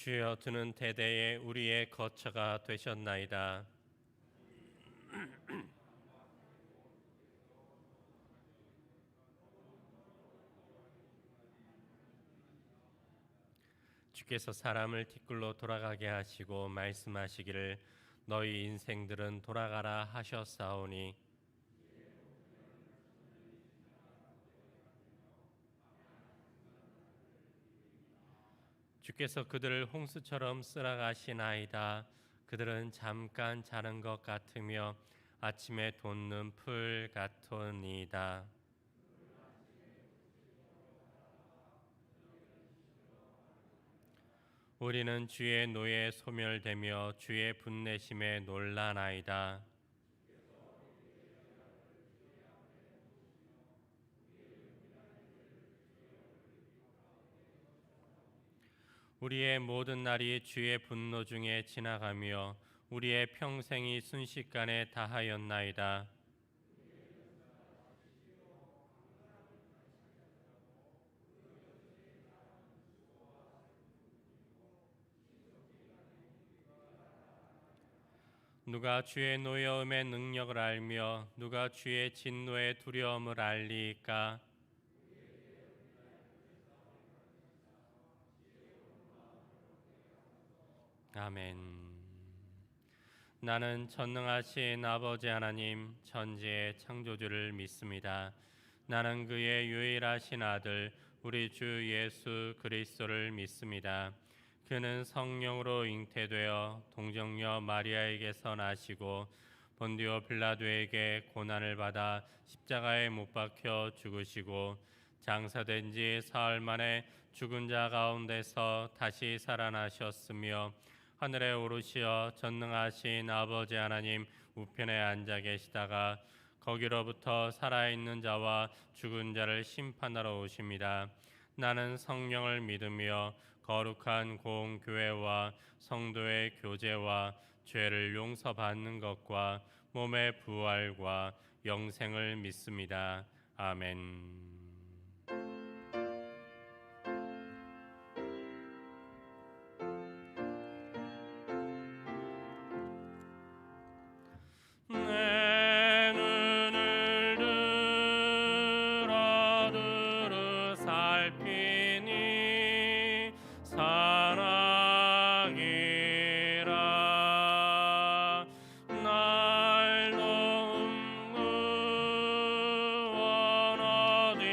주여, 드는 대대에 우리의 거처가 되셨나이다. 주께서 사람을 티끌로 돌아가게 하시고 말씀하시기를 너희 인생들은 돌아가라 하셨사오니 주께서 그들을 홍수처럼 쓸어가시나이다. 그들은 잠깐 자는 것 같으며 아침에 돋는 풀 같으니이다. 우리는 주의 노에 소멸되며 주의 분내심에 놀라나이다. 우리의 모든 날이 주의 분노 중에 지나가며 우리의 평생이 순식간에 다하였나이다. 누가 주의 노여움의 능력을 알며 누가 주의 진노의 두려움을 알리까? 아멘. 나는 전능하신 아버지 하나님 천지의 창조주를 믿습니다. 나는 그의 유일하신 아들 우리 주 예수 그리스도를 믿습니다. 그는 성령으로 잉태되어 동정녀 마리아에게서 나시고 본디오 빌라도에게 고난을 받아 십자가에 못 박혀 죽으시고 장사된 지 사흘 만에 죽은 자 가운데서 다시 살아나셨으며 하늘에 오르시어 전능하신 아버지 하나님 우편에 앉아 계시다가 거기로부터 살아있는 자와 죽은 자를 심판하러 오십니다. 나는 성령을 믿으며 거룩한 공교회와 성도의 교제와 죄를 용서받는 것과 몸의 부활과 영생을 믿습니다. 아멘. 내 눈을 들어 살피니 사랑이라 날 도움 구원 어디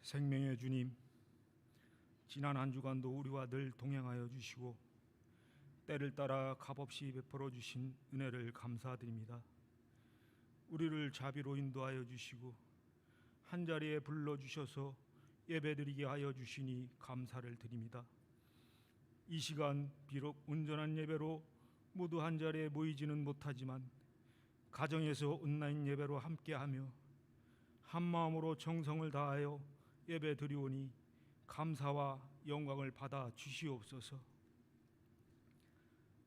생명의 주님, 지난 한 주간도 우리와 늘 동행하여 주시고 때를 따라 값없이 베풀어 주신 은혜를 감사드립니다. 우리를 자비로 인도하여 주시고 한자리에 불러주셔서 예배드리게 하여 주시니 감사를 드립니다. 이 시간 비록 온전한 예배로 모두 한자리에 모이지는 못하지만 가정에서 온라인 예배로 함께하며 한마음으로 정성을 다하여 예배드리오니 감사와 영광을 받아 주시옵소서.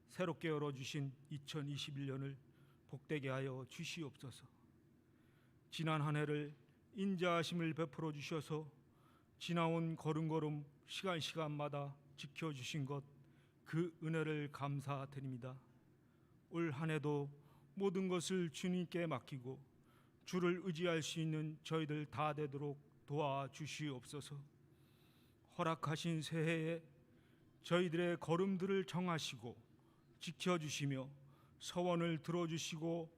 새롭게 열어주신 2021년을 복되게 하여 주시옵소서. 지난 한 해를 인자하심을 베풀어 주셔서 지나온 걸음걸음 시간마다 지켜주신 것, 그 은혜를 감사드립니다. 올 한 해도 모든 것을 주님께 맡기고 주를 의지할 수 있는 저희들 다 되도록 도와주시옵소서. 허락하신 새해에 저희들의 걸음들을 정하시고 지켜주시며 서원을 들어주시고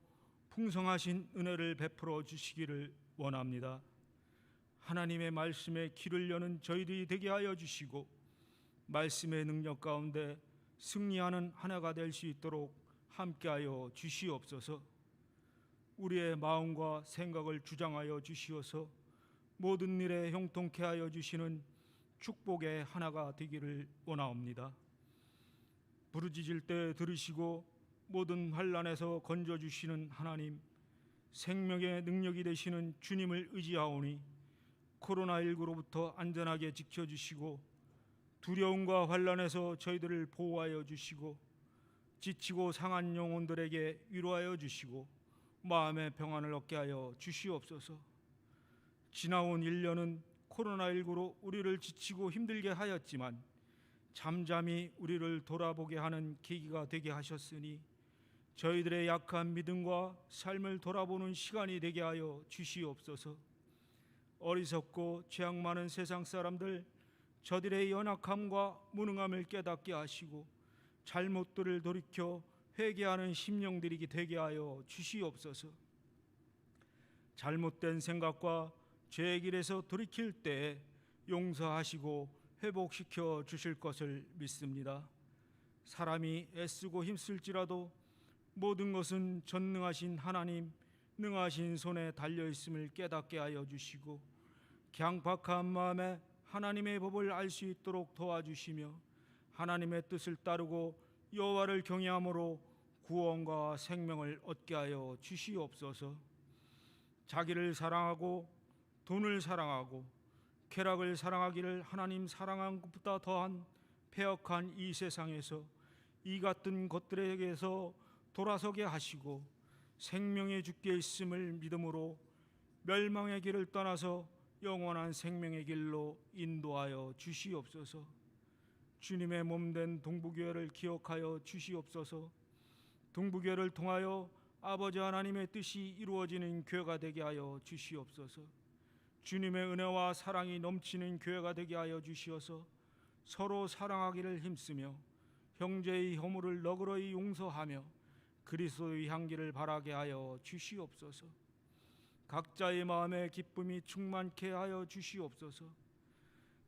풍성하신 은혜를 베풀어 주시기를 원합니다. 하나님의 말씀에 귀를 여는 저희들이 되게 하여 주시고 말씀의 능력 가운데 승리하는 하나가 될 수 있도록 함께하여 주시옵소서. 우리의 마음과 생각을 주장하여 주시어서 모든 일에 형통케 하여 주시는 축복의 하나가 되기를 원하옵니다. 부르짖을 때 들으시고 모든 환난에서 건져주시는 하나님, 생명의 능력이 되시는 주님을 의지하오니 코로나19로부터 안전하게 지켜주시고 두려움과 환난에서 저희들을 보호하여 주시고 지치고 상한 영혼들에게 위로하여 주시고 마음의 평안을 얻게 하여 주시옵소서. 지나온 1년은 코로나19로 우리를 지치고 힘들게 하였지만 잠잠히 우리를 돌아보게 하는 계기가 되게 하셨으니 저희들의 약한 믿음과 삶을 돌아보는 시간이 되게 하여 주시옵소서. 어리석고 죄악 많은 세상 사람들, 저들의 연약함과 무능함을 깨닫게 하시고 잘못들을 돌이켜 회개하는 심령들이 되게 하여 주시옵소서. 잘못된 생각과 죄의 길에서 돌이킬 때 용서하시고 회복시켜 주실 것을 믿습니다. 사람이 애쓰고 힘쓸지라도 모든 것은 전능하신 하나님, 능하신 손에 달려있음을 깨닫게 하여 주시고 강박한 마음에 하나님의 법을 알 수 있도록 도와주시며 하나님의 뜻을 따르고 여호와를 경외함으로 구원과 생명을 얻게 하여 주시옵소서. 자기를 사랑하고 돈을 사랑하고 쾌락을 사랑하기를 하나님 사랑한 것보다 더한 패역한 이 세상에서 이 같은 것들에게서 돌아서게 하시고 생명의 주께 있음을 믿음으로 멸망의 길을 떠나서 영원한 생명의 길로 인도하여 주시옵소서. 주님의 몸된 동부교회를 기억하여 주시옵소서. 동부교회를 통하여 아버지 하나님의 뜻이 이루어지는 교회가 되게 하여 주시옵소서. 주님의 은혜와 사랑이 넘치는 교회가 되게 하여 주시어서 서로 사랑하기를 힘쓰며 형제의 허물을 너그러이 용서하며 그리스도의 향기를 바라게 하여 주시옵소서. 각자의 마음에 기쁨이 충만케 하여 주시옵소서.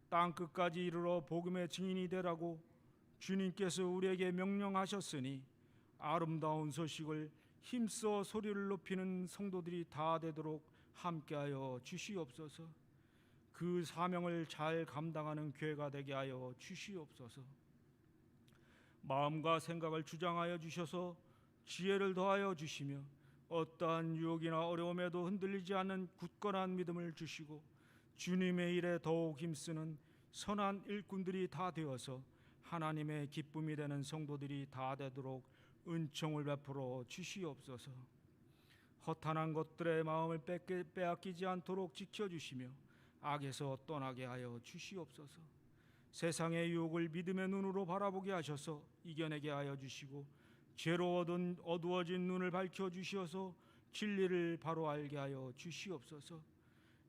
땅끝까지 이르러 복음의 증인이 되라고 주님께서 우리에게 명령하셨으니 아름다운 소식을 힘써 소리를 높이는 성도들이 다 되도록 함께하여 주시옵소서. 그 사명을 잘 감당하는 교회가 되게 하여 주시옵소서. 마음과 생각을 주장하여 주셔서 지혜를 더하여 주시며 어떠한 유혹이나 어려움에도 흔들리지 않는 굳건한 믿음을 주시고 주님의 일에 더욱 힘쓰는 선한 일꾼들이 다 되어서 하나님의 기쁨이 되는 성도들이 다 되도록 은총을 베풀어 주시옵소서. 허탄한 것들의 마음을 빼앗기지 않도록 지켜주시며 악에서 떠나게 하여 주시옵소서. 세상의 유혹을 믿음의 눈으로 바라보게 하셔서 이겨내게 하여 주시고 죄로 어두워진 눈을 밝혀주시어서 진리를 바로 알게 하여 주시옵소서.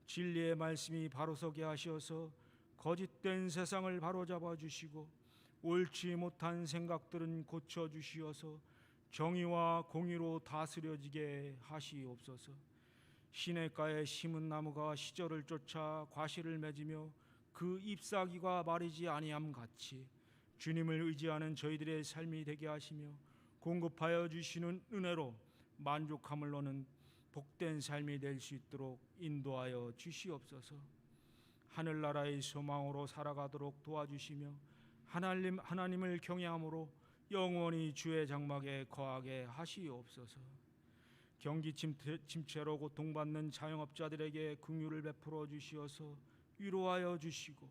진리의 말씀이 바로서게 하시어서 거짓된 세상을 바로잡아 주시고 옳지 못한 생각들은 고쳐주시어서 정의와 공의로 다스려지게 하시옵소서. 시냇가에 심은 나무가 시절을 쫓아 과실을 맺으며 그 잎사귀가 마르지 아니함 같이 주님을 의지하는 저희들의 삶이 되게 하시며 공급하여 주시는 은혜로 만족함을 얻는 복된 삶이 될 수 있도록 인도하여 주시옵소서. 하늘나라의 소망으로 살아가도록 도와주시며 하나님을 경외함으로 영원히 주의 장막에 거하게 하시옵소서. 경기 침체로 고통받는 자영업자들에게 긍휼을 베풀어 주시어서 위로하여 주시고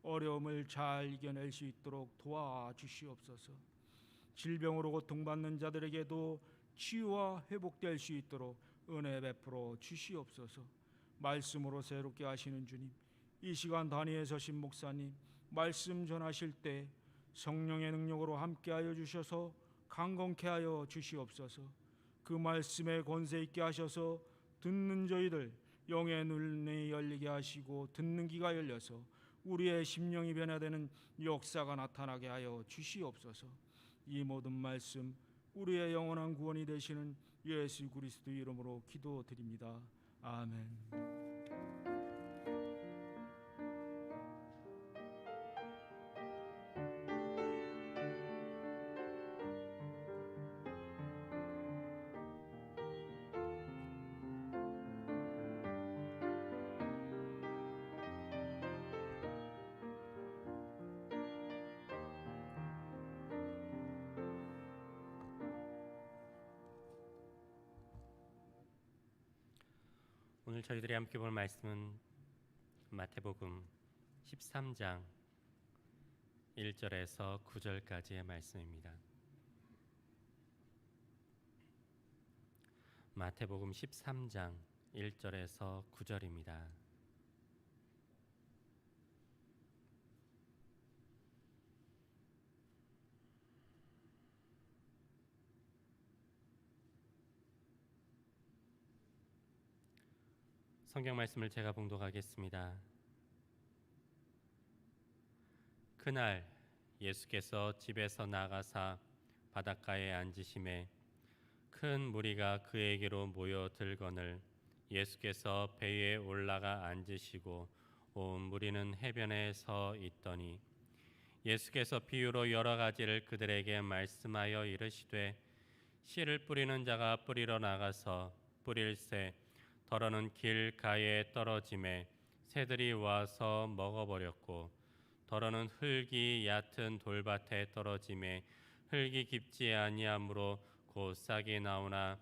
어려움을 잘 이겨낼 수 있도록 도와주시옵소서. 질병으로 고통받는 자들에게도 치유와 회복될 수 있도록 은혜 베풀어 주시옵소서. 말씀으로 새롭게 하시는 주님, 이 시간 단위에 서신 목사님, 말씀 전하실 때 성령의 능력으로 함께하여 주셔서 강건케 하여 주시옵소서. 그 말씀에 권세 있게 하셔서 듣는 저희들 영의 눈이 열리게 하시고 듣는 귀가 열려서 우리의 심령이 변화되는 역사가 나타나게 하여 주시옵소서. 이 모든 말씀 우리의 영원한 구원이 되시는 예수 그리스도 이름으로 기도드립니다. 아멘. 오늘 저희들이 함께 볼 말씀은 마태복음 13장 1절에서 9절까지의 말씀입니다. 마태복음 13장 1절에서 9절입니다. 성경 말씀을 제가 봉독하겠습니다. 그날 예수께서 집에서 나가사 바닷가에 앉으심에 큰 무리가 그에게로 모여 들거늘 예수께서 배 위에 올라가 앉으시고 온 무리는 해변에 서 있더니 예수께서 비유로 여러 가지를 그들에게 말씀하여 이르시되 씨를 뿌리는 자가 뿌리러 나가서 뿌릴새 더러는 길 가에 떨어짐에 새들이 와서 먹어버렸고 더러는 흙이 얕은 돌밭에 떨어짐에 흙이 깊지 아니하므로 곧 싹이 나오나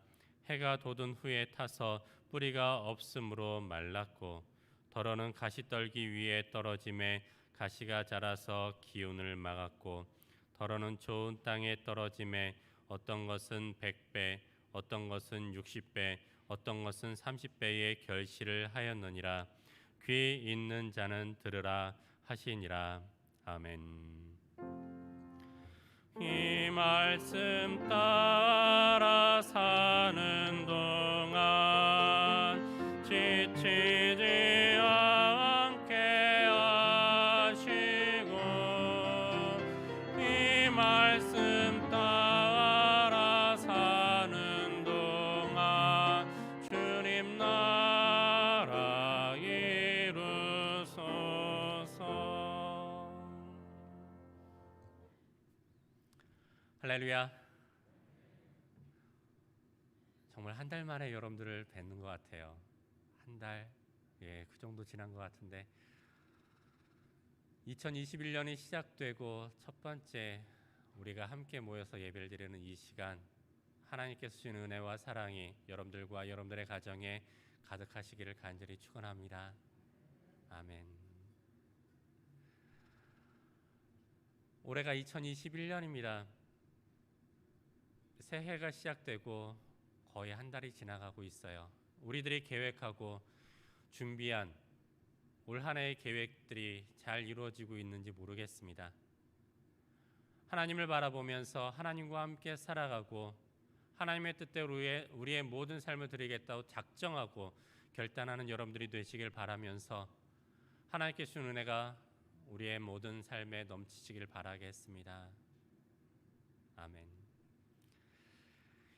해가 돋은 후에 타서 뿌리가 없으므로 말랐고 더러는 가시떨기 위에 떨어짐에 가시가 자라서 기운을 막았고 더러는 좋은 땅에 떨어짐에 어떤 것은 100배 어떤 것은 60배 어떤 것은 30배의 결실을 하였느니라. 귀 있는 자는 들으라 하시니라. 아멘. 이 말씀 따라 사는 동안 지치지 않게 하시고 이 말씀 따라 사는 동안 주님 나라 이루소서. 할렐루야. 정말 한 달 만에 여러분들을 뵙는 것 같아요. 한 달, 그 정도 지난 것 같은데 2021년이 시작되고 첫 번째 우리가 함께 모여서 예배를 드리는 이 시간, 하나님께서 주신 은혜와 사랑이 여러분들과 여러분들의 가정에 가득하시기를 간절히 축원합니다. 아멘. 올해가 2021년입니다. 새해가 시작되고 거의 한 달이 지나가고 있어요. 우리들이 계획하고 준비한 올 한 해의 계획들이 잘 이루어지고 있는지 모르겠습니다. 하나님을 바라보면서 하나님과 함께 살아가고 하나님의 뜻대로 우리의 모든 삶을 드리겠다고 작정하고 결단하는 여러분들이 되시길 바라면서 하나님께 주신 은혜가 우리의 모든 삶에 넘치시길 바라겠습니다. 아멘.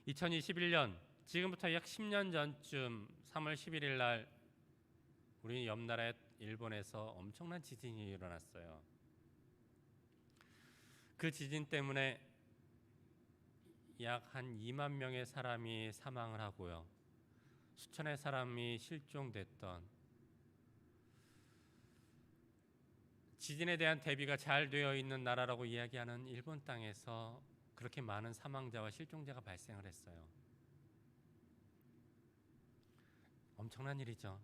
2021년 지금부터 약 10년 전쯤 3월 11일 날 우리 옆 나라 일본에서 엄청난 지진이 일어났어요. 그 지진 때문에 약 한 2만 명의 사람이 사망을 하고요. 수천의 사람이 실종됐던, 지진에 대한 대비가 잘 되어 있는 나라라고 이야기하는 일본 땅에서 그렇게 많은 사망자와 실종자가 발생을 했어요. 엄청난 일이죠.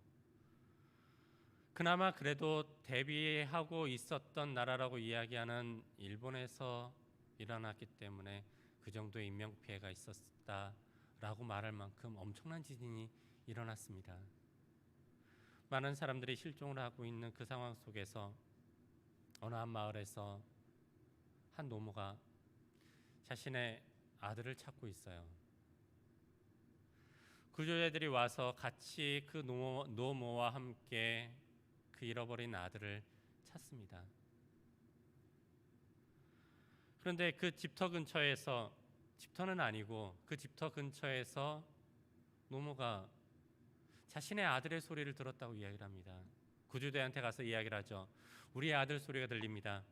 그나마 그래도 대비하고 있었던 나라라고 이야기하는 일본에서 일어났기 때문에 그 정도의 인명피해가 있었다라고 말할 만큼 엄청난 지진이 일어났습니다. 많은 사람들이 실종을 하고 있는 그 상황 속에서 어느 한 마을에서 한 노모가 자신의 아들을 찾고 있어요. 구조대들이 와서 같이 그 노모와 함께 그 잃어버린 아들을 찾습니다. 그런데 그 집터 근처에서, 집터는 아니고 그 집터 근처에서 노모가 자신의 아들의 소리를 들었다고 이야기를 합니다. 구조대한테 가서 이야기를 하죠. 우리 아들 소리가 들립니다.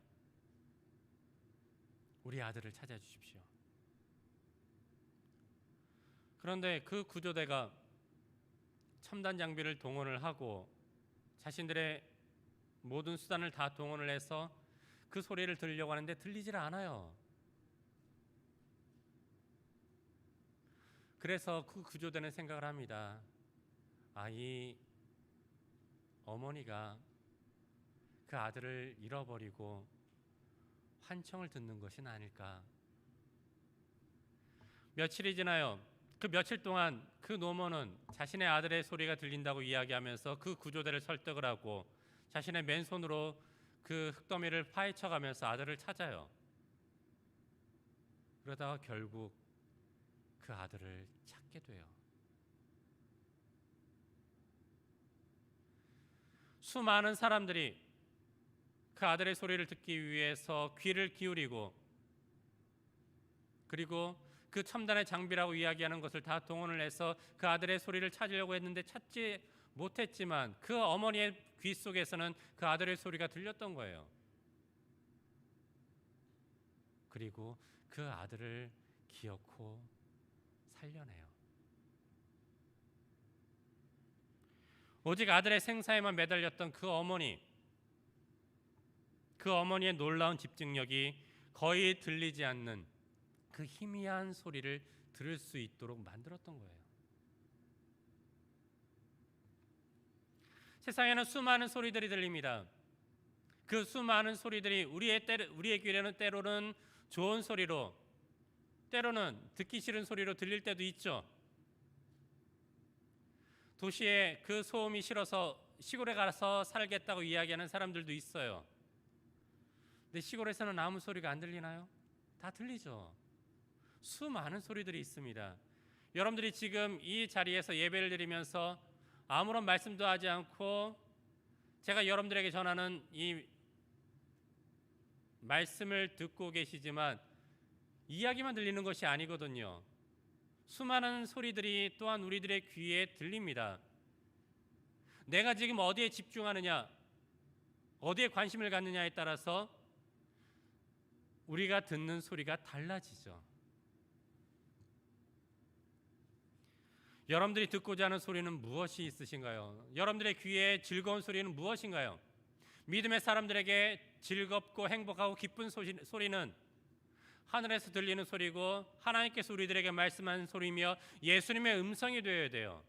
우리 아들을 찾아주십시오. 그런데 그 구조대가 첨단 장비를 동원을 하고 자신들의 모든 수단을 다 동원을 해서 그 소리를 들으려고 하는데 들리질 않아요. 그래서 그 구조대는 생각을 합니다. 이 어머니가 그 아들을 잃어버리고 환청을 듣는 것은 아닐까. 며칠이 지나요. 그 며칠 동안 그 노모는 자신의 아들의 소리가 들린다고 이야기하면서 그 구조대를 설득을 하고 자신의 맨손으로 그 흙더미를 파헤쳐가면서 아들을 찾아요. 그러다가 결국 그 아들을 찾게 돼요. 수많은 사람들이 그 아들의 소리를 듣기 위해서 귀를 기울이고, 그리고 그 첨단의 장비라고 이야기하는 것을 다 동원을 해서 그 아들의 소리를 찾으려고 했는데 찾지 못했지만 그 어머니의 귀 속에서는 그 아들의 소리가 들렸던 거예요. 그리고 그 아들을 기어코 살려내요. 오직 아들의 생사에만 매달렸던 그 어머니, 그 어머니의 놀라운 집중력이 거의 들리지 않는 그 희미한 소리를 들을 수 있도록 만들었던 거예요. 세상에는 수많은 소리들이 들립니다. 그 수많은 소리들이 우리의 귀에는 때로는 좋은 소리로, 때로는 듣기 싫은 소리로 들릴 때도 있죠. 도시에 그 소음이 싫어서 시골에 가서 살겠다고 이야기하는 사람들도 있어요. 근데 시골에서는 아무 소리가 안 들리나요? 다 들리죠. 수많은 소리들이 있습니다. 여러분들이 지금 이 자리에서 예배를 드리면서 아무런 말씀도 하지 않고 제가 여러분들에게 전하는 이 말씀을 듣고 계시지만 이야기만 들리는 것이 아니거든요. 수많은 소리들이 또한 우리들의 귀에 들립니다. 내가 지금 어디에 집중하느냐, 어디에 관심을 갖느냐에 따라서 우리가 듣는 소리가 달라지죠. 여러분들이 듣고자 하는 소리는 무엇이 있으신가요? 여러분들의 귀에 즐거운 소리는 무엇인가요? 믿음의 사람들에게 즐겁고 행복하고 기쁜 소리는 하늘에서 들리는 소리고 하나님께서 우리들에게 말씀하는 소리며 예수님의 음성이 되어야 돼요.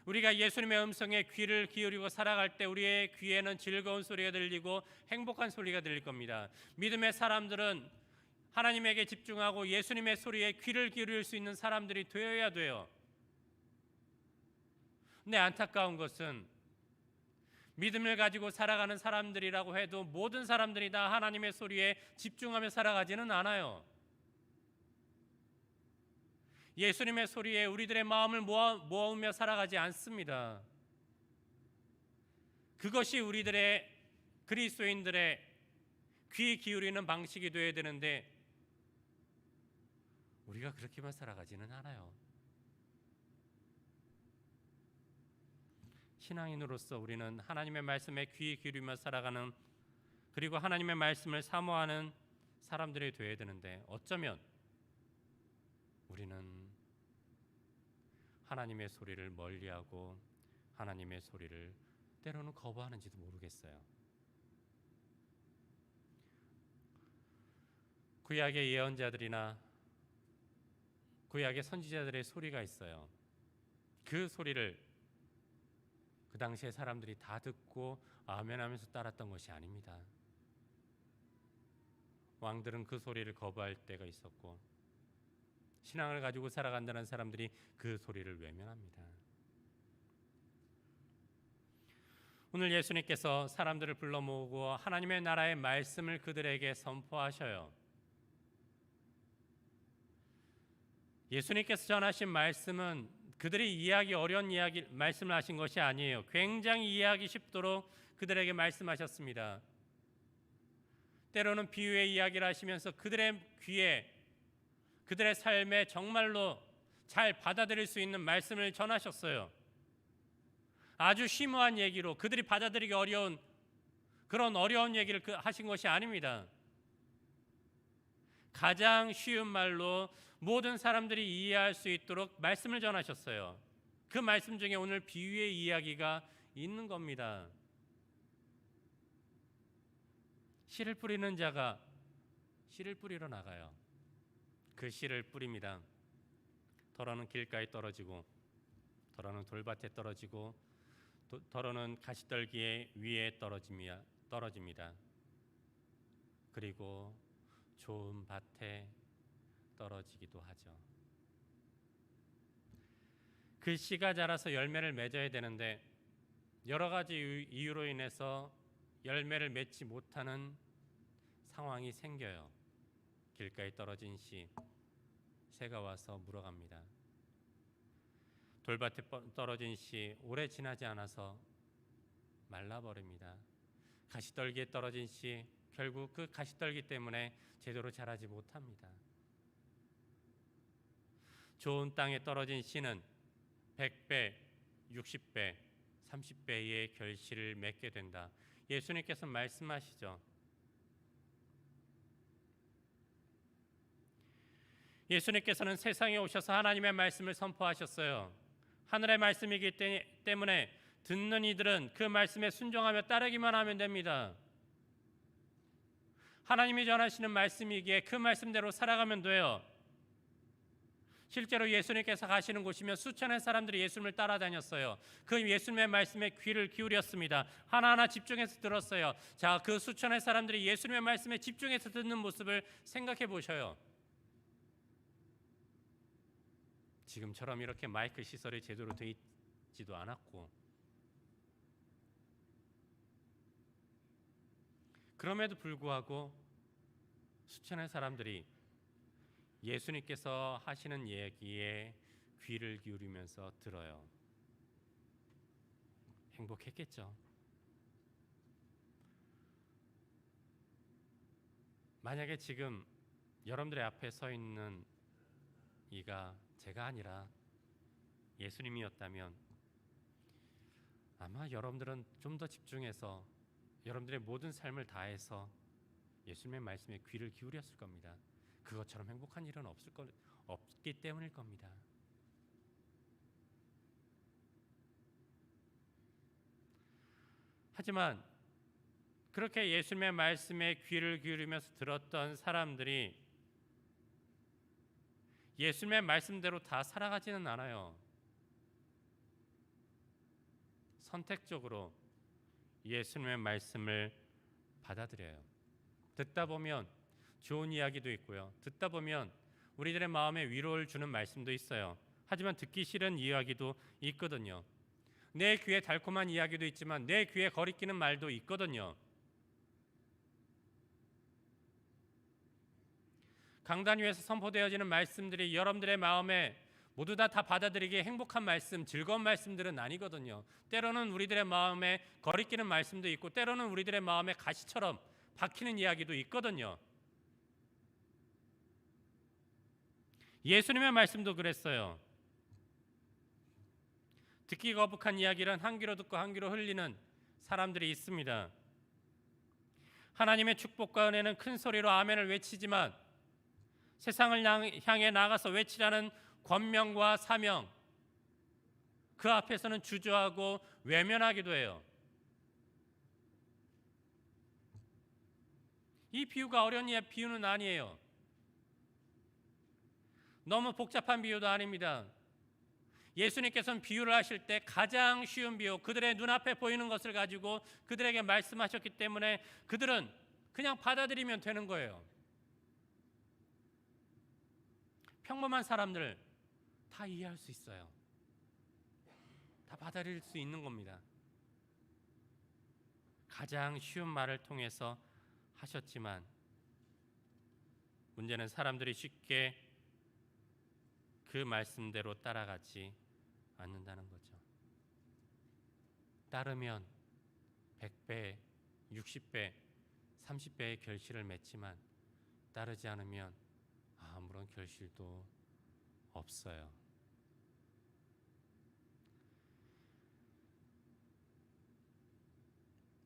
우리가 예수님의 음성에 귀를 기울이고 살아갈 때 우리의 귀에는 즐거운 소리가 들리고 행복한 소리가 들릴 겁니다. 믿음의 사람들은 하나님에게 집중하고 예수님의 소리에 귀를 기울일 수 있는 사람들이 되어야 돼요. 근데 안타까운 것은 믿음을 가지고 살아가는 사람들이라고 해도 모든 사람들이 다 하나님의 소리에 집중하며 살아가지는 않아요. 예수님의 소리에 우리들의 마음을 모으며 살아가지 않습니다. 그것이 우리들의 그리스도인들의 귀 기울이는 방식이 되어야 되는데 우리가 그렇게만 살아가지는 않아요. 신앙인으로서 우리는 하나님의 말씀에 귀 기울이며 살아가는, 그리고 하나님의 말씀을 사모하는 사람들이 되어야 되는데, 어쩌면 우리는 하나님의 소리를 멀리하고 하나님의 소리를 때로는 거부하는지도 모르겠어요. 구약의 예언자들이나 구약의 선지자들의 소리가 있어요. 그 소리를 그 당시에 사람들이 다 듣고 아멘하면서 따랐던 것이 아닙니다. 왕들은 그 소리를 거부할 때가 있었고, 신앙을 가지고 살아간다는 사람들이 그 소리를 외면합니다. 오늘 예수님께서 사람들을 불러 모으고 하나님의 나라의 말씀을 그들에게 선포하셔요. 예수님께서 전하신 말씀은 그들이 이해하기 어려운 말씀을 하신 것이 아니에요. 굉장히 이해하기 쉽도록 그들에게 말씀하셨습니다. 때로는 비유의 이야기를 하시면서 그들의 귀에, 그들의 삶에 정말로 잘 받아들일 수 있는 말씀을 전하셨어요. 아주 심오한 얘기로 그들이 받아들이기 어려운 그런 어려운 얘기를 하신 것이 아닙니다. 가장 쉬운 말로 모든 사람들이 이해할 수 있도록 말씀을 전하셨어요. 그 말씀 중에 오늘 비유의 이야기가 있는 겁니다. 씨를 뿌리는 자가 씨를 뿌리러 나가요. 그 씨를 뿌립니다. 더러는 길가에 떨어지고, 더러는 돌밭에 떨어지고, 더러는 가시떨기 위에 떨어집니다. 그리고 좋은 밭에 떨어지기도 하죠. 그 씨가 자라서 열매를 맺어야 되는데 여러 가지 이유로 인해서 열매를 맺지 못하는 상황이 생겨요. 길가에 떨어진 씨, 새가 와서 물어갑니다. 돌밭에 떨어진 씨, 오래 지나지 않아서 말라버립니다. 가시떨기에 떨어진 씨, 결국 그 가시떨기 때문에 제대로 자라지 못합니다. 좋은 땅에 떨어진 씨는 100배, 60배, 30배의 결실을 맺게 된다. 예수님께서 말씀하시죠. 예수님께서는 세상에 오셔서 하나님의 말씀을 선포하셨어요. 하늘의 말씀이기 때문에 듣는 이들은 그 말씀에 순종하며 따르기만 하면 됩니다. 하나님이 전하시는 말씀이기에 그 말씀대로 살아가면 돼요. 실제로 예수님께서 가시는 곳이면 수천의 사람들이 예수님을 따라다녔어요. 그 예수님의 말씀에 귀를 기울였습니다. 하나하나 집중해서 들었어요. 자, 그 수천의 사람들이 예수님의 말씀에 집중해서 듣는 모습을 생각해 보셔요. 지금처럼 이렇게 마이크 시설이 제대로 되어 있지도 않았고, 그럼에도 불구하고 수천의 사람들이 예수님께서 하시는 얘기에 귀를 기울이면서 들어요. 행복했겠죠. 만약에 지금 여러분들의 앞에 서 있는 이가 제가 아니라 예수님이었다면 아마 여러분들은 좀 더 집중해서 여러분들의 모든 삶을 다해서 예수님의 말씀에 귀를 기울였을 겁니다. 그것처럼 행복한 일은 없기 때문일 겁니다. 하지만 그렇게 예수님의 말씀에 귀를 기울이면서 들었던 사람들이 예수님의 말씀대로 다 살아가지는 않아요. 선택적으로 예수님의 말씀을 받아들여요. 듣다 보면 좋은 이야기도 있고요. 듣다 보면 우리들의 마음에 위로를 주는 말씀도 있어요. 하지만 듣기 싫은 이야기도 있거든요. 내 귀에 달콤한 이야기도 있지만 내 귀에 거리끼는 말도 있거든요. 강단 위에서 선포되어지는 말씀들이 여러분들의 마음에 모두 다 받아들이기에 행복한 말씀, 즐거운 말씀들은 아니거든요. 때로는 우리들의 마음에 거리끼는 말씀도 있고, 때로는 우리들의 마음에 가시처럼 박히는 이야기도 있거든요. 예수님의 말씀도 그랬어요. 듣기 거북한 이야기는 한 귀로 듣고 한 귀로 흘리는 사람들이 있습니다. 하나님의 축복과 은혜는 큰 소리로 아멘을 외치지만 세상을 향해 나가서 외치라는 권명과 사명, 그 앞에서는 주저하고 외면하기도 해요. 이 비유가 어려운 비유는 아니에요. 너무 복잡한 비유도 아닙니다. 예수님께서는 비유를 하실 때 가장 쉬운 비유, 그들의 눈앞에 보이는 것을 가지고 그들에게 말씀하셨기 때문에 그들은 그냥 받아들이면 되는 거예요. 평범한 사람들 다 이해할 수 있어요. 다 받아들일 수 있는 겁니다. 가장 쉬운 말을 통해서 하셨지만 문제는 사람들이 쉽게 그 말씀대로 따라가지 않는다는 거죠. 따르면 100배, 60배, 30배의 결실을 맺지만 따르지 않으면 아무런 결실도 없어요.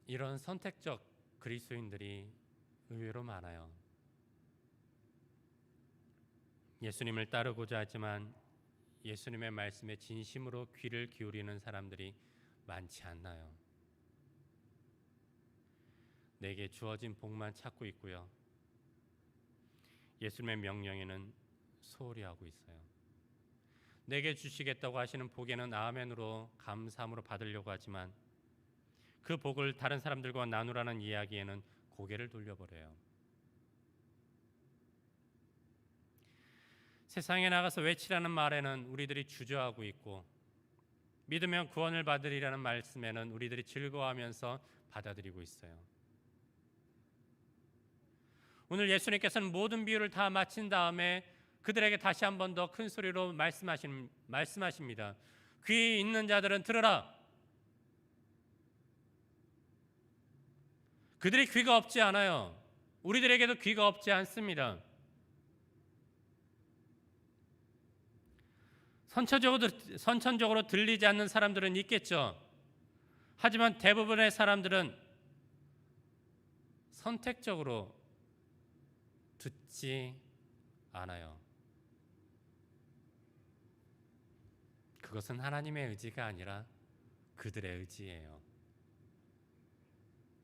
이런 선택적 그리스도인들이 의외로 많아요. 예수님을 따르고자 하지만 예수님의 말씀에 진심으로 귀를 기울이는 사람들이 많지 않나요? 내게 주어진 복만 찾고 있고요. 예수님의 명령에는 소홀히 하고 있어요. 내게 주시겠다고 하시는 복에는 아멘으로 감사함으로 받으려고 하지만 그 복을 다른 사람들과 나누라는 이야기에는 고개를 돌려버려요. 세상에 나가서 외치라는 말에는 우리들이 주저하고 있고 믿으면 구원을 받으리라는 말씀에는 우리들이 즐거워하면서 받아들이고 있어요. 오늘 예수님께서는 모든 비유를 다 마친 다음에 그들에게 다시 한 번 더 큰 소리로 말씀하십니다. 귀 있는 자들은 들으라. 그들이 귀가 없지 않아요. 우리들에게도 귀가 없지 않습니다. 선천적으로 들리지 않는 사람들은 있겠죠. 하지만 대부분의 사람들은 선택적으로 듣지 않아요. 그것은 하나님의 의지가 아니라 그들의 의지예요.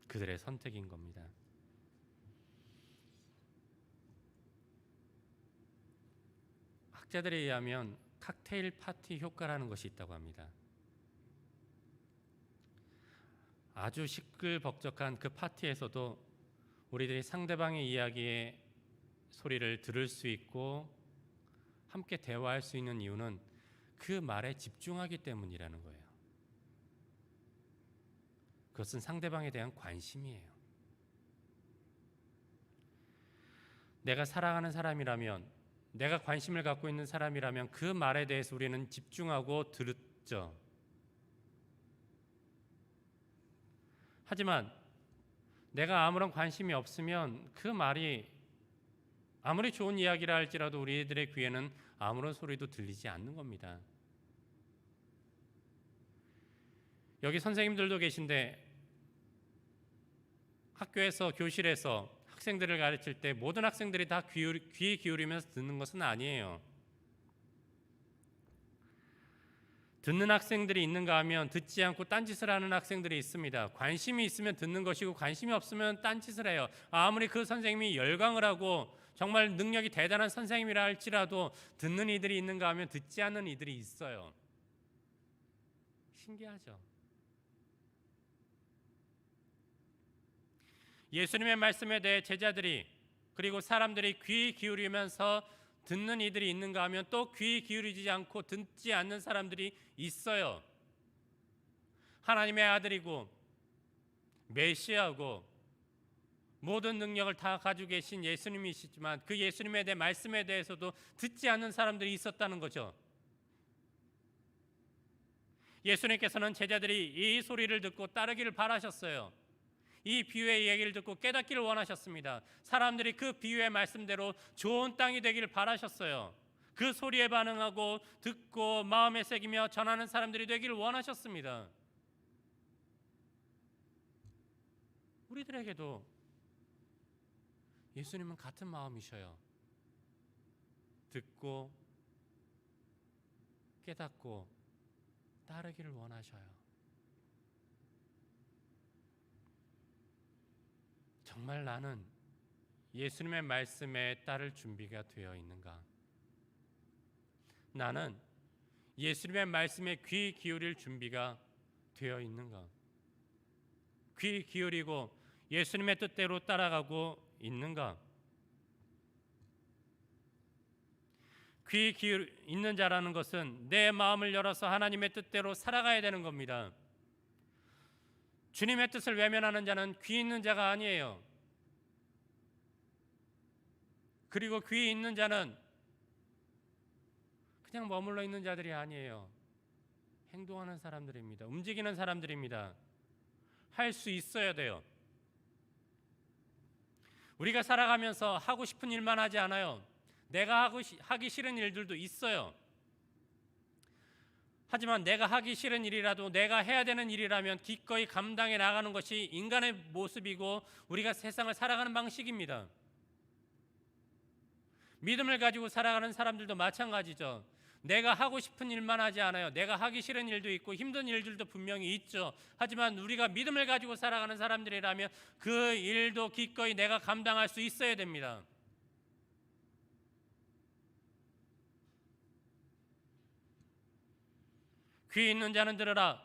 그들의 선택인 겁니다. 학자들에 의하면 칵테일 파티 효과라는 것이 있다고 합니다. 아주 시끌벅적한 그 파티에서도 우리들이 상대방의 이야기의 소리를 들을 수 있고 함께 대화할 수 있는 이유는 그 말에 집중하기 때문이라는 거예요. 그것은 상대방에 대한 관심이에요. 내가 사랑하는 사람이라면, 내가 관심을 갖고 있는 사람이라면 그 말에 대해서 우리는 집중하고 듣죠. 하지만 내가 아무런 관심이 없으면 그 말이 아무리 좋은 이야기라 할지라도 우리들의 귀에는 아무런 소리도 들리지 않는 겁니다. 여기 선생님들도 계신데 학교에서 교실에서 학생들을 가르칠 때 모든 학생들이 다 귀 기울이면서 듣는 것은 아니에요. 듣는 학생들이 있는가 하면 듣지 않고 딴짓을 하는 학생들이 있습니다. 관심이 있으면 듣는 것이고 관심이 없으면 딴짓을 해요. 아무리 그 선생님이 열광을 하고 정말 능력이 대단한 선생님이라 할지라도 듣는 이들이 있는가 하면 듣지 않는 이들이 있어요. 신기하죠. 예수님의 말씀에 대해 제자들이 그리고 사람들이 귀 기울이면서 듣는 이들이 있는가 하면 또 귀 기울이지 않고 듣지 않는 사람들이 있어요. 하나님의 아들이고 메시아고 모든 능력을 다 가지고 계신 예수님이시지만 그 예수님에 대해 말씀에 대해서도 듣지 않는 사람들이 있었다는 거죠. 예수님께서는 제자들이 이 소리를 듣고 따르기를 바라셨어요. 이 비유의 얘기를 듣고 깨닫기를 원하셨습니다. 사람들이 그 비유의 말씀대로 좋은 땅이 되기를 바라셨어요. 그 그 소리에 반응하고 듣고 마음에 새기며 전하는 사람들이 되기를 원하셨습니다. 우리들에게도 예수님은 같은 마음이셔요. 듣고 깨닫고 따르기를 원하셔요. 정말 나는 예수님의 말씀에 따를 준비가 되어 있는가? 나는 예수님의 말씀에 귀 기울일 준비가 되어 있는가? 귀 기울이고 예수님의 뜻대로 따라가고 있는가? 귀 있는 자라는 것은 내 마음을 열어서 하나님의 뜻대로 살아가야 되는 겁니다. 주님의 뜻을 외면하는 자는 귀 있는 자가 아니에요. 그리고 귀 있는 자는 그냥 머물러 있는 자들이 아니에요. 행동하는 사람들입니다. 움직이는 사람들입니다. 할 수 있어야 돼요. 우리가 살아가면서 하고 싶은 일만 하지 않아요. 내가 하기 싫은 일들도 있어요. 하지만 내가 하기 싫은 일이라도 내가 해야 되는 일이라면 기꺼이 감당해 나가는 것이 인간의 모습이고 우리가 세상을 살아가는 방식입니다. 믿음을 가지고 살아가는 사람들도 마찬가지죠. 내가 하고 싶은 일만 하지 않아요. 내가 하기 싫은 일도 있고 힘든 일들도 분명히 있죠. 하지만 우리가 믿음을 가지고 살아가는 사람들이라면 그 일도 기꺼이 내가 감당할 수 있어야 됩니다. 귀 있는 자는 들으라.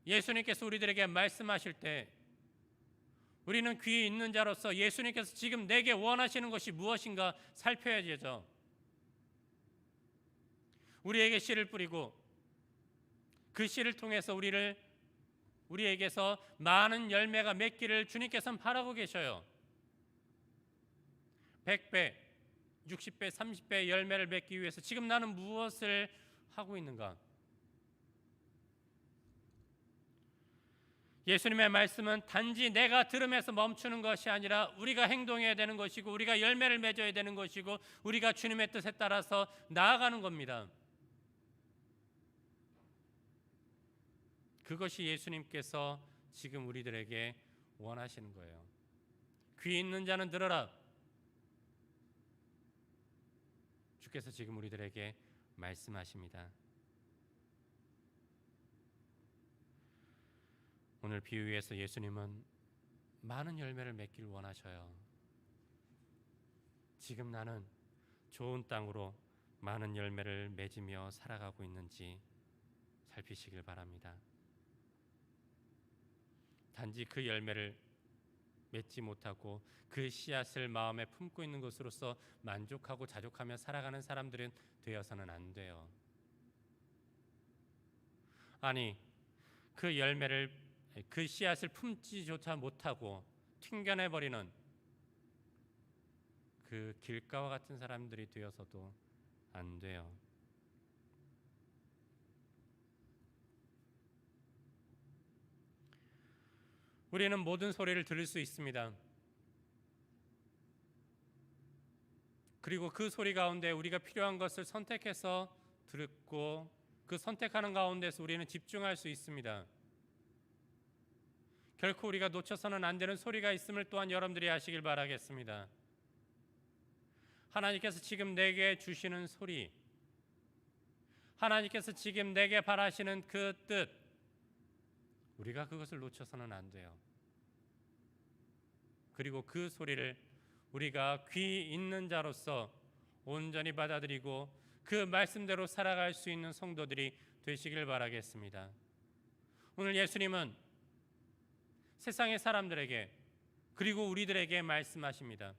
예수님께서 우리들에게 말씀하실 때 우리는 귀 있는 자로서 예수님께서 지금 내게 원하시는 것이 무엇인가 살펴야죠. 우리에게 씨를 뿌리고 그 씨를 통해서 우리에게서 많은 열매가 맺기를 주님께서는 바라고 계셔요. 100배, 60배, 30배 열매를 맺기 위해서 지금 나는 무엇을 하고 있는가? 예수님의 말씀은 단지 내가 들음에서 멈추는 것이 아니라 우리가 행동해야 되는 것이고 우리가 열매를 맺어야 되는 것이고 우리가 주님의 뜻에 따라서 나아가는 겁니다. 그것이 예수님께서 지금 우리들에게 원하시는 거예요. 귀 있는 자는 들어라. 주께서 지금 우리들에게 말씀하십니다. 오늘 비유에서 예수님은 많은 열매를 맺길 원하셔요. 지금 나는 좋은 땅으로 많은 열매를 맺으며 살아가고 있는지 살피시길 바랍니다. 단지 그 열매를 맺지 못하고 그 씨앗을 마음에 품고 있는 것으로서 만족하고 자족하며 살아가는 사람들은 되어서는 안 돼요. 아니, 그 씨앗을 품지조차 못하고 튕겨내버리는 그 길가와 같은 사람들이 되어서도 안 돼요. 우리는 모든 소리를 들을 수 있습니다. 그리고 그 소리 가운데 우리가 필요한 것을 선택해서 듣고 그 선택하는 가운데서 우리는 집중할 수 있습니다. 결코 우리가 놓쳐서는 안 되는 소리가 있음을 또한 여러분들이 아시길 바라겠습니다. 하나님께서 지금 내게 주시는 소리, 하나님께서 지금 내게 바라시는 그 뜻, 우리가 그것을 놓쳐서는 안 돼요. 그리고 그 소리를 우리가 귀 있는 자로서 온전히 받아들이고 그 말씀대로 살아갈 수 있는 성도들이 되시길 바라겠습니다. 오늘 예수님은 세상의 사람들에게 그리고 우리들에게 말씀하십니다.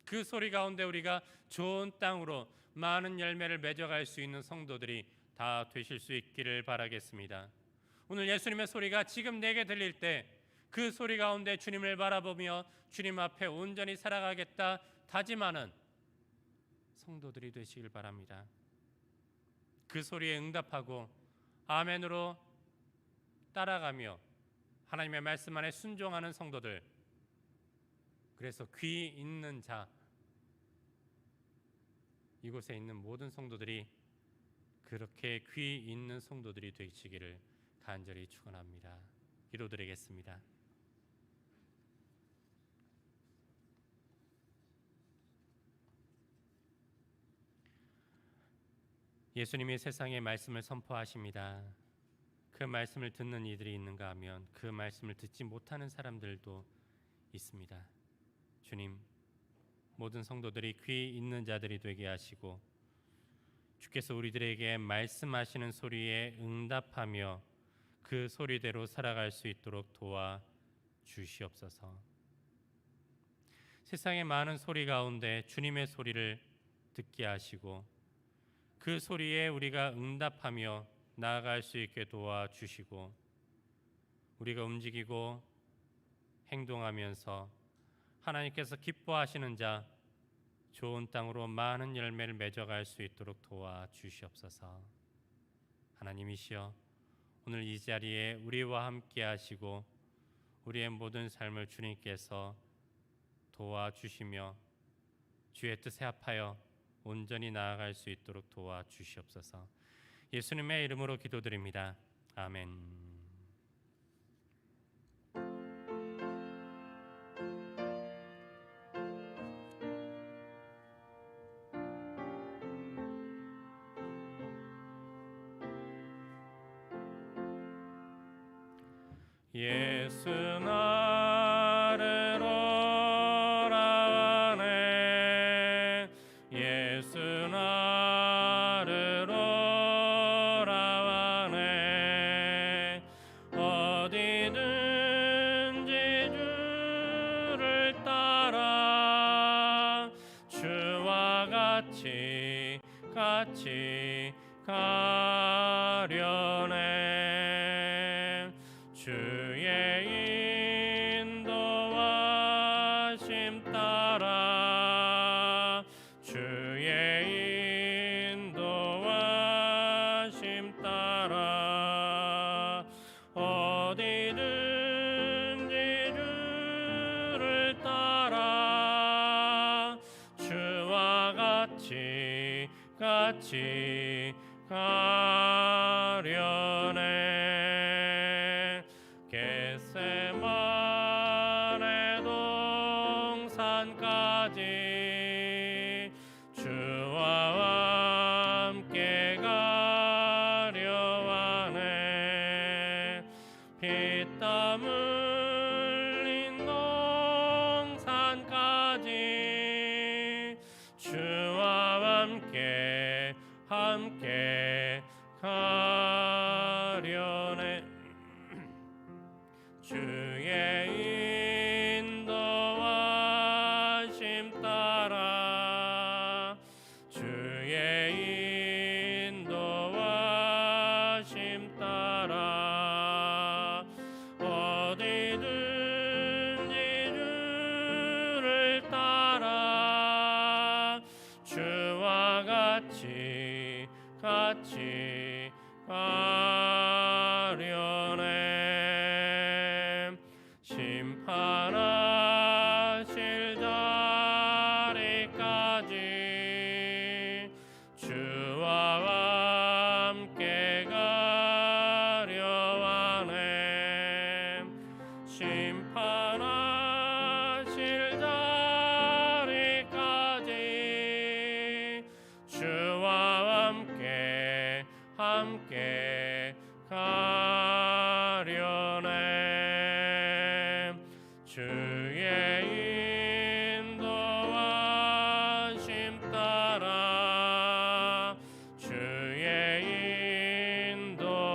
그 소리 가운데 우리가 좋은 땅으로 많은 열매를 맺어갈 수 있는 성도들이 다 되실 수 있기를 바라겠습니다. 오늘 예수님의 소리가 지금 내게 들릴 때 그 소리 가운데 주님을 바라보며 주님 앞에 온전히 살아가겠다 다짐하는 성도들이 되시길 바랍니다. 그 소리에 응답하고 아멘으로 따라가며 하나님의 말씀 안에 순종하는 성도들, 그래서 귀 있는 자, 이곳에 있는 모든 성도들이 그렇게 귀 있는 성도들이 되시기를 간절히 축원합니다. 기도드리겠습니다. 예수님이 세상에 말씀을 선포하십니다. 그 말씀을 듣는 이들이 있는가 하면 그 말씀을 듣지 못하는 사람들도 있습니다. 주님, 모든 성도들이 귀 있는 자들이 되게 하시고 주께서 우리들에게 말씀하시는 소리에 응답하며 그 소리대로 살아갈 수 있도록 도와 주시옵소서. 세상의 많은 소리 가운데 주님의 소리를 듣게 하시고 그 소리에 우리가 응답하며 나아갈 수 있게 도와주시고 우리가 움직이고 행동하면서 하나님께서 기뻐하시는 자 좋은 땅으로 많은 열매를 맺어갈 수 있도록 도와주시옵소서. 하나님이시여, 오늘 이 자리에 우리와 함께 하시고 우리의 모든 삶을 주님께서 도와주시며 주의 뜻에 합하여 온전히 나아갈 수 있도록 도와주시옵소서. 예수님의 이름으로 기도드립니다. 아멘. 예수 나를 오라하네 예수 나를 오라하네 어디든지 주를 따라 주와 같이 가려네 주의 인도하심 따라 주의 인도하심 따라 어디든지 주를 따라 주와 같이 가려네 겟세마네 동산까지 주와 함께 가려하네 피땀 흘린 동산까지 주와 함께 가려네 주의 인도하심 따라 주의 인도하심 따라 어디든지 주를 따라 주와 같이 가려네 심판하실 자리까지 주와 함께 가려하네 심판하실 자리까지 주와 함께 가려네 주의 인도하심 따라 주의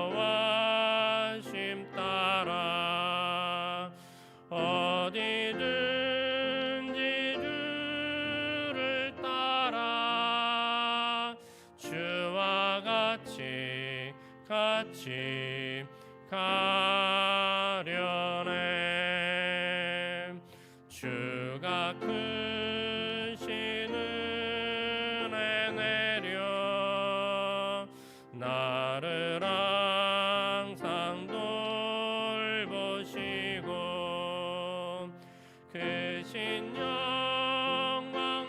인도하심 따라 어디든지 주를 따라 주와 같이 가려네 주가 크신 은혜 내려 나를 항상 돌보시고 크신 영광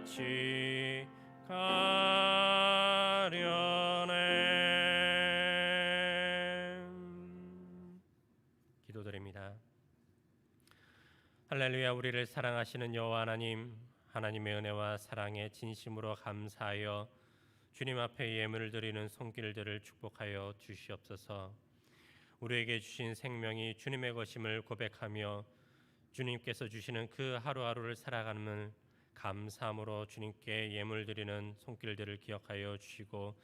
같이 가려네. 기도드립니다. 할렐루야. 우리를 사랑하시는 여호와 하나님, 하나님의 은혜와 사랑에 진심으로 감사하여 주님 앞에 예물을 드리는 손길들을 축복하여 주시옵소서. 우리에게 주신 생명이 주님의 것임을 고백하며 주님께서 주시는 그 하루하루를 살아가는 감사함으로 주님께 예물 드리는 손길들을 기억하여 주시고,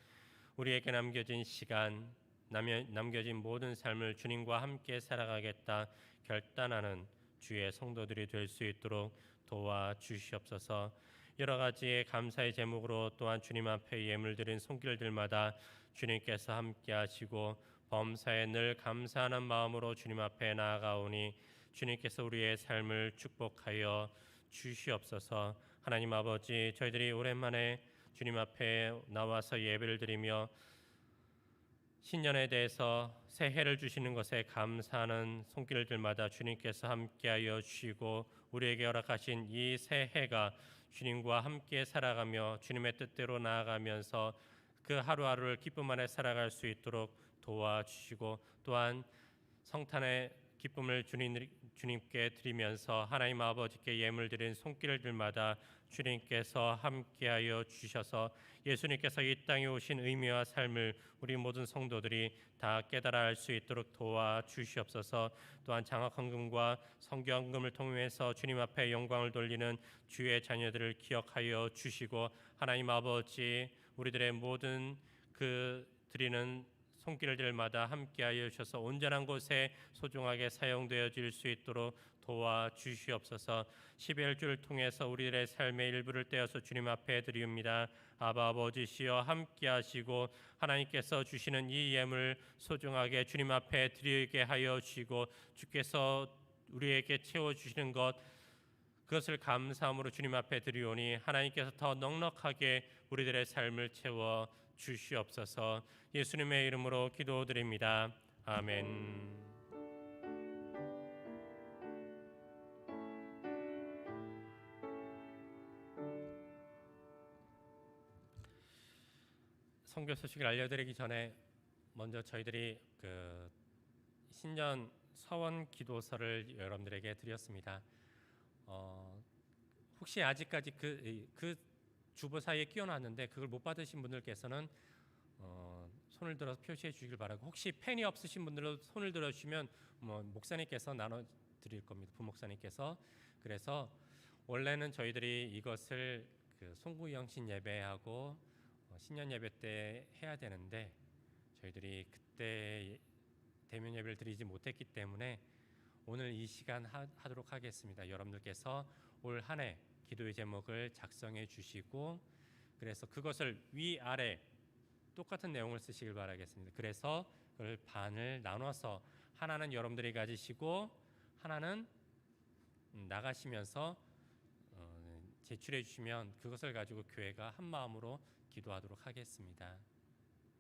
우리에게 남겨진 시간, 남겨진 모든 삶을 주님과 함께 살아가겠다 결단하는 주의 성도들이 될 수 있도록 도와주시옵소서. 여러 가지의 감사의 제목으로 또한 주님 앞에 예물 드린 손길들마다 주님께서 함께 하시고 범사에 늘 감사하는 마음으로 주님 앞에 나아가오니 주님께서 우리의 삶을 축복하여 주시옵소서. 하나님 아버지, 저희들이 오랜만에 주님 앞에 나와서 예배를 드리며 신년에 대해서 새해를 주시는 것에 감사하는 손길들마다 주님께서 함께하여 주시고 우리에게 허락하신 이 새해가 주님과 함께 살아가며 주님의 뜻대로 나아가면서 그 하루하루를 기쁨 안에 살아갈 수 있도록 도와주시고, 또한 성탄의 기쁨을 주님께 드리면서 하나님 아버지께 예물 드린 손길들마다 주님께서 함께하여 주셔서 예수님께서 이 땅에 오신 의미와 삶을 우리 모든 성도들이 다 깨달아 알 수 있도록 도와주시옵소서. 또한 장학헌금과 성교헌금을 통해서 주님 앞에 영광을 돌리는 주의 자녀들을 기억하여 주시고, 하나님 아버지, 우리들의 모든 그 드리는 손길들마다 함께하여 주셔서 온전한 곳에 소중하게 사용되어질 수 있도록 도와주시옵소서. 12일주를 통해서 우리들의 삶의 일부를 떼어서 주님 앞에 드리옵니다. 아바 아버지시여 함께하시고 하나님께서 주시는 이 예물 소중하게 주님 앞에 드리게 하여 주시고, 주께서 우리에게 채워주시는 것 그것을 감사함으로 주님 앞에 드리오니 하나님께서 더 넉넉하게 우리들의 삶을 채워 주시옵소서. 예수님의 이름으로 기도드립니다. 아멘. 선교 소식을 알려드리기 전에 먼저 저희들이 그 신년 서원 기도서를 여러분들에게 드렸습니다. 혹시 아직까지 그 주보 사이에 끼워놨는데 그걸 못 받으신 분들께서는 손을 들어서 표시해 주시길 바라고, 혹시 펜이 없으신 분들은 손을 들어주시면 목사님께서 나눠드릴 겁니다. 부목사님께서. 그래서 원래는 저희들이 이것을 그 송구영신 예배하고 신년 예배 때 해야 되는데 저희들이 그때 대면 예배를 드리지 못했기 때문에 오늘 이 시간 하도록 하겠습니다. 여러분들께서 올 한 해 기도의 제목을 작성해 주시고, 그래서 그것을 위아래 똑같은 내용을 쓰시길 바라겠습니다. 그래서 그걸 반을 나눠서 하나는 여러분들이 가지시고 하나는 나가시면서 제출해 주시면 그것을 가지고 교회가 한 마음으로 기도하도록 하겠습니다.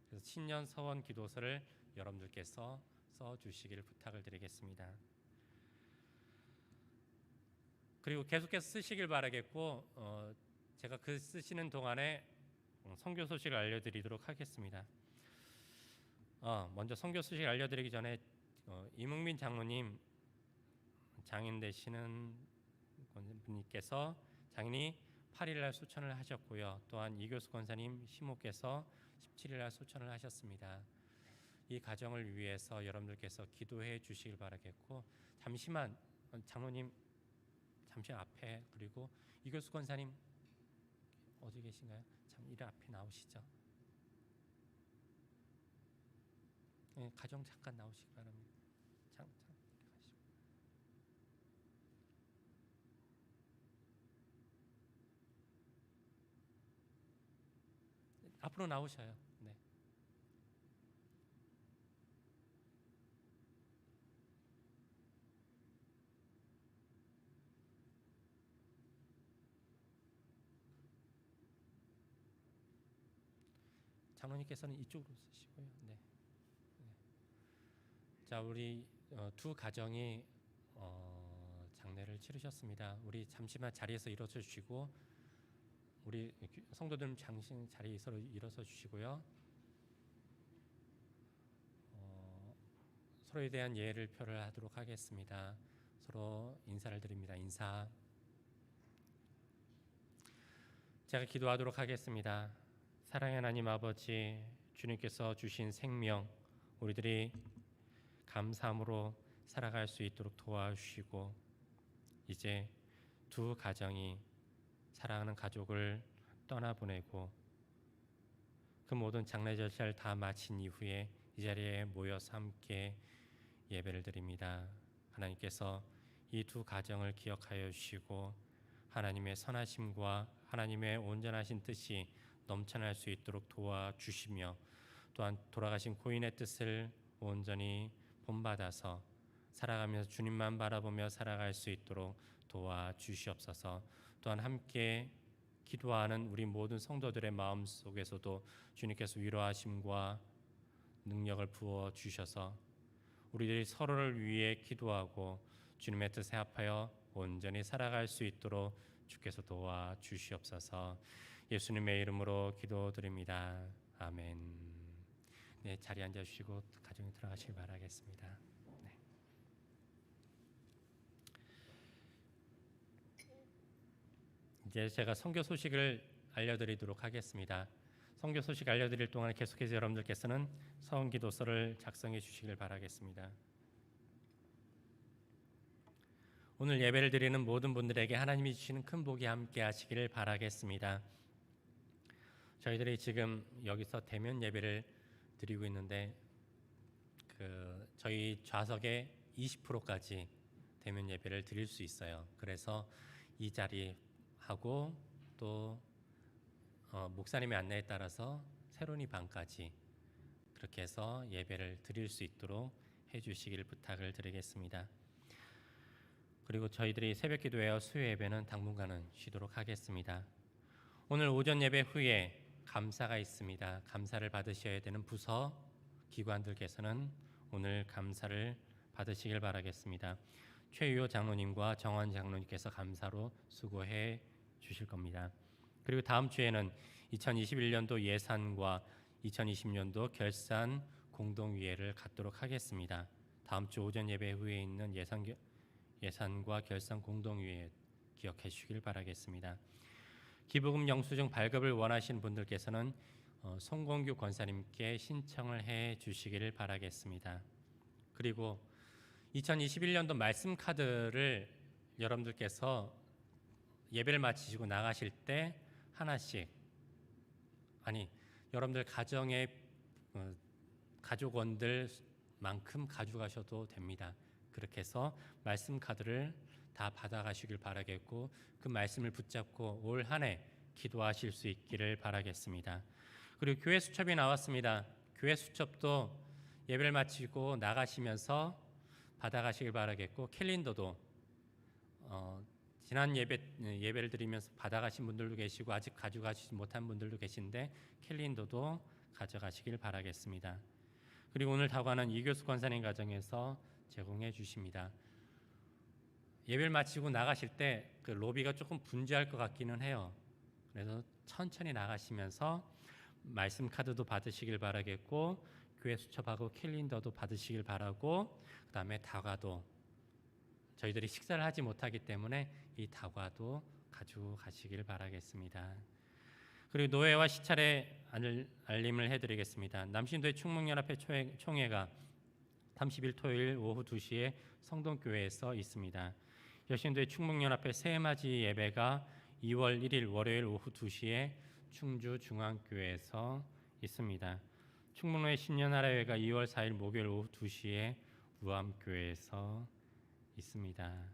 그래서 신년 서원 기도서를 여러분들께서 써 주시기를 부탁을 드리겠습니다. 그리고 계속해서 쓰시길 바라겠고, 제가 그 쓰시는 동안에 선교 소식을 알려드리도록 하겠습니다. 먼저 선교 소식 알려드리기 전에 이문민 장로님, 장인 되시는 분께서 장인이 8일날 소천을 하셨고요. 또한 이교수 권사님 시모께서 17일날 소천을 하셨습니다. 이 가정을 위해서 여러분들께서 기도해 주시길 바라겠고, 잠시만 장로님 잠시 앞에, 그리고 이교수 권사님 어디 계신가요? 참 이리 앞에 나오시죠. 네, 가정 잠깐 나오시기 바랍니다. 가시고. 앞으로 나오셔요. 네. 장로님께서는 이쪽으로 쓰시고요. 네. 자, 우리 두 가정이 장례를 치르셨습니다. 우리 잠시만 자리에서 일어서 주시고 우리 성도들 장신 자리 서로 일어서 주시고요. 서로에 대한 예를 표를 하도록 하겠습니다. 서로 인사를 드립니다. 인사. 제가 기도하도록 하겠습니다. 사랑의 하나님 아버지, 주님께서 주신 생명 우리들이 감사함으로 살아갈 수 있도록 도와주시고, 이제 두 가정이 사랑하는 가족을 떠나보내고 그 모든 장례 절차를 다 마친 이후에 이 자리에 모여서 함께 예배를 드립니다. 하나님께서 이 두 가정을 기억하여 주시고 하나님의 선하심과 하나님의 온전하신 뜻이 넘쳐날 수 있도록 도와주시며, 또한 돌아가신 고인의 뜻을 온전히 본받아서 살아가면서 주님만 바라보며 살아갈 수 있도록 도와주시옵소서. 또한 함께 기도하는 우리 모든 성도들의 마음 속에서도 주님께서 위로하심과 능력을 부어 주셔서 우리들이 서로를 위해 기도하고 주님의 뜻에 합하여 온전히 살아갈 수 있도록 주께서 도와주시옵소서. 예수님의 이름으로 기도드립니다. 아멘. 네, 자리에 앉아주시고 가정에 들어가시길 바라겠습니다. 네. 이제 제가 선교 소식을 알려드리도록 하겠습니다. 선교 소식 알려드릴 동안 계속해서 여러분들께서는 서원기도서를 작성해 주시길 바라겠습니다. 오늘 예배를 드리는 모든 분들에게 하나님이 주시는 큰 복이 함께 하시기를 바라겠습니다. 저희들이 지금 여기서 대면 예배를 드리고 있는데 저희 좌석의 20%까지 대면 예배를 드릴 수 있어요. 그래서 이 자리하고 또 목사님의 안내에 따라서 세로니 방까지 그렇게 해서 예배를 드릴 수 있도록 해주시길 부탁을 드리겠습니다. 그리고 저희들이 새벽 기도회와 수요 예배는 당분간은 쉬도록 하겠습니다. 오늘 오전 예배 후에 감사가 있습니다. 감사를 받으셔야 되는 부서 기관들께서는 오늘 감사를 받으시길 바라겠습니다. 최유호 장로님과 정원 장로님께서 감사로 수고해 주실 겁니다. 그리고 다음 주에는 2021년도 예산과 2020년도 결산 공동위회를 갖도록 하겠습니다. 다음 주 오전 예배 후에 있는 예산과 결산 공동위회 기억해 주시길 바라겠습니다. 기부금 영수증 발급을 원하시는 분들께서는 송공규 권사님께 신청을 해 주시기를 바라겠습니다. 그리고 2021년도 말씀 카드를 여러분들께서 예배를 마치시고 나가실 때 하나씩, 여러분들 가정의 가족원들만큼 가져가셔도 됩니다. 그렇게 해서 말씀 카드를 다 받아가시길 바라겠고, 그 말씀을 붙잡고 올 한 해 기도하실 수 있기를 바라겠습니다. 그리고 교회 수첩이 나왔습니다. 교회 수첩도 예배를 마치고 나가시면서 받아가시길 바라겠고, 캘린더도 지난 예배를 드리면서 받아가신 분들도 계시고 아직 가져가시지 못한 분들도 계신데 캘린더도 가져가시길 바라겠습니다. 그리고 오늘 다과는 이교수 권사님 가정에서 제공해 주십니다. 예배를 마치고 나가실 때 그 로비가 조금 분주할 것 같기는 해요. 그래서 천천히 나가시면서 말씀 카드도 받으시길 바라겠고, 교회 수첩하고 캘린더도 받으시길 바라고, 그 다음에 다과도 저희들이 식사를 하지 못하기 때문에 이 다과도 가지고 가시길 바라겠습니다. 그리고 노회와 시찰에 알림을 해드리겠습니다. 남신도의 충북연합회 총회가 30일 토요일 오후 2시에 성동교회에서 있습니다. 여신도의 충북연합회 새해맞이 예배가 2월 1일 월요일 오후 2시에 충주중앙교회에서 있습니다. 충북로의 신년하라회가 2월 4일 목요일 오후 2시에 우암교회에서 있습니다.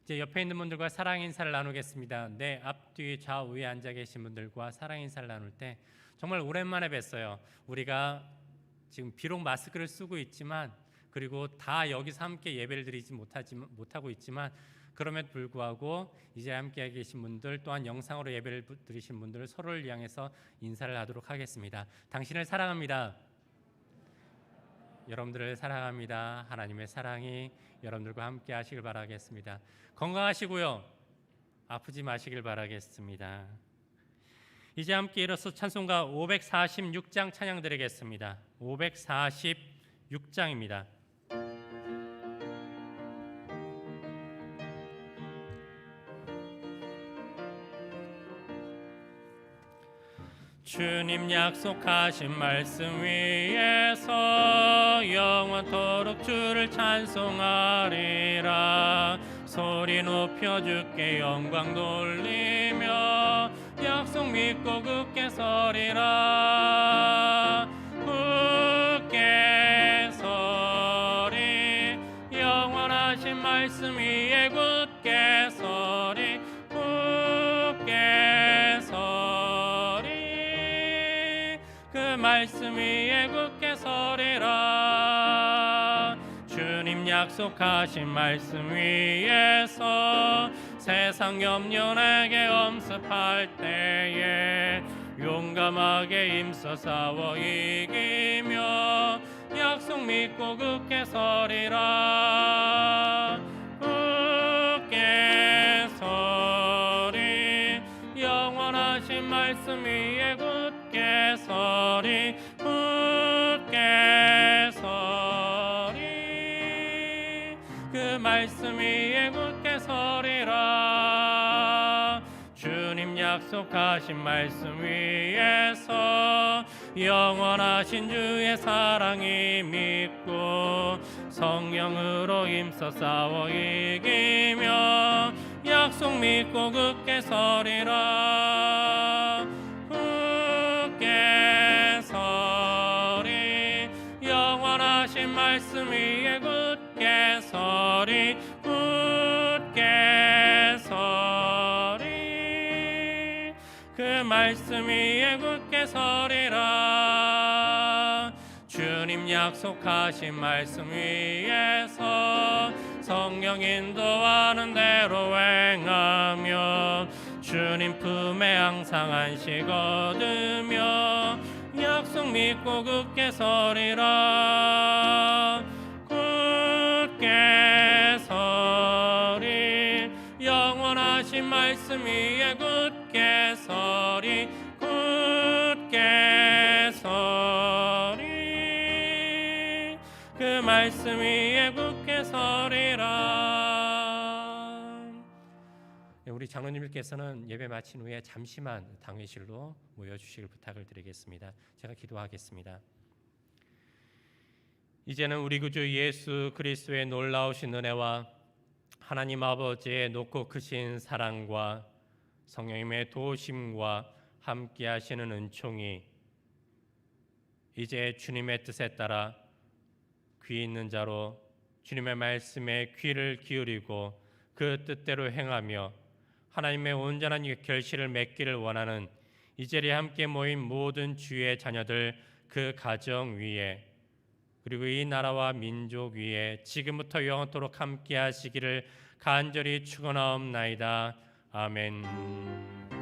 이제 옆에 있는 분들과 사랑 인사를 나누겠습니다. 내 앞뒤 좌우에 앉아 계신 분들과 사랑 인사를 나눌 때 정말 오랜만에 뵀어요. 우리가 지금 비록 마스크를 쓰고 있지만, 그리고 다 여기서 함께 예배를 드리지 못하고 있지만, 그럼에도 불구하고 이제 함께 계신 분들, 또한 영상으로 예배를 드리신 분들 서로를 향해서 인사를 하도록 하겠습니다. 당신을 사랑합니다. 여러분들을 사랑합니다. 하나님의 사랑이 여러분들과 함께 하시길 바라겠습니다. 건강하시고요. 아프지 마시길 바라겠습니다. 이제 함께 일어서 찬송가 546장 찬양 드리겠습니다. 546장입니다. 주님 약속하신 말씀 위에서 영원토록 주를 찬송하리라. 소리 높여 주께 영광 돌리며 약속 믿고 굳게 서리라. 굳게 서리 영원하신 말씀 위에 굳게 서리. 굳게 서리 그 말씀 위에 굳게 서리라. 주님 약속하신 말씀 위에서 세상 염려 내게 엄습할 때에 용감하게 힘써 싸워 이기며 약속 믿고 굳게 서리라. 굳게 서리 영원하신 말씀 위에 굳게 서리. 굳게 서리 그 말씀 위에 굳게 서리라. 주님 약속하신 말씀 위에서 영원하신 주의 사랑이 믿고 성령으로 힘써 싸워 이기며 약속 믿고 굳게 서리라. 굳게 서리 영원하신 말씀 위에 굳게 서리. 굳게 서리 그 말씀 위에 굳게 서리라. 주님 약속하신 말씀 위에서 성령 인도하는 대로 행하며 주님 품에 항상 안식 얻으며 약속 믿고 굳게 서리라. 굳게 서리 영원하신 말씀 위에 굳게 서리. 굳게 서리 그 말씀 위에 굳게 서리라. 우리 장로님께서는 예배 마친 후에 잠시만 당회실로 모여주시길 부탁을 드리겠습니다. 제가 기도하겠습니다. 이제는 우리 구주 예수 그리스도의 놀라우신 은혜와 하나님 아버지의 높고 크신 사랑과 성령님의 도우심과 함께 하시는 은총이 이제 주님의 뜻에 따라 귀 있는 자로 주님의 말씀에 귀를 기울이고 그 뜻대로 행하며 하나님의 온전한 결실을 맺기를 원하는 이 자리에 함께 모인 모든 주의 자녀들 그 가정 위에 그리고 이 나라와 민족 위에 지금부터 영원토록 함께 하시기를 간절히 축원하옵나이다. 아멘.